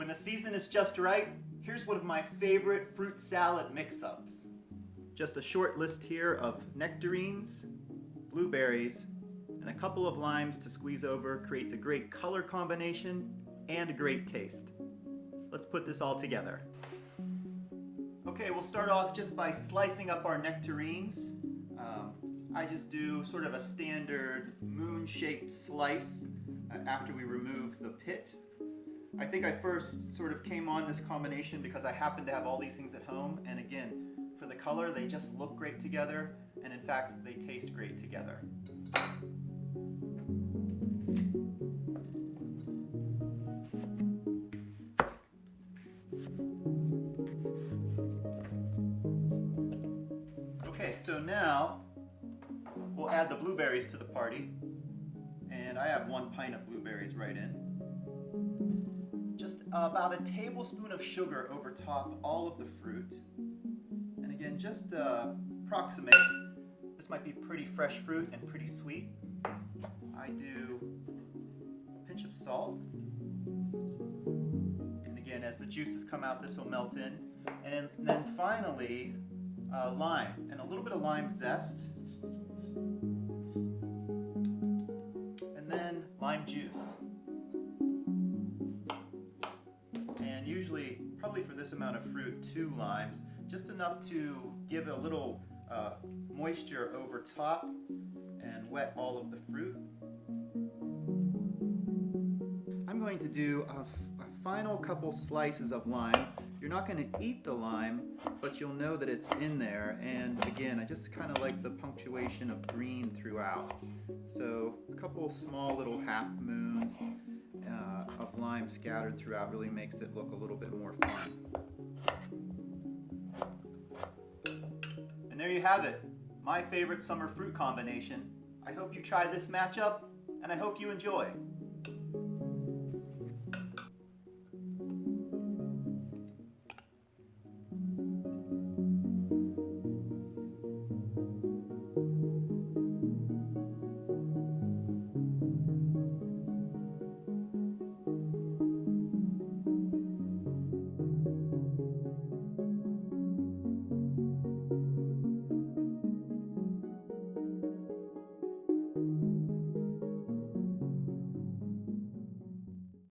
When the season is just right, here's one of my favorite fruit salad mix-ups. Just a short list here of nectarines, blueberries, and a couple of limes to squeeze over creates a great color combination and a great taste. Let's put this all together. Okay, we'll start off just by slicing up our nectarines. I just do sort of a standard moon-shaped slice after we remove the pit. I think I first sort of came on this combination because I happen to have all these things at home, and again, for the color, they just look great together, and in fact, they taste great together. Okay, so now we'll add the blueberries to the party, and I have 1 pint of blueberries right in. Just about a tablespoon of sugar over top all of the fruit. And again, just approximate. This might be pretty fresh fruit and pretty sweet. I do a pinch of salt. And again, as the juices come out, this will melt in. And then finally, lime, and a little bit of lime zest. And then lime juice. And usually, probably for this amount of fruit, 2 limes, just enough to give a little moisture over top and wet all of the fruit. I'm going to do a final couple slices of lime. You're not going to eat the lime, but you'll know that it's in there. And again, I just kind of like the punctuation of green throughout. So a couple small little half moons of lime scattered throughout really makes it look a little bit more fun. And there you have it, my favorite summer fruit combination. I hope you try this matchup, and I hope you enjoy.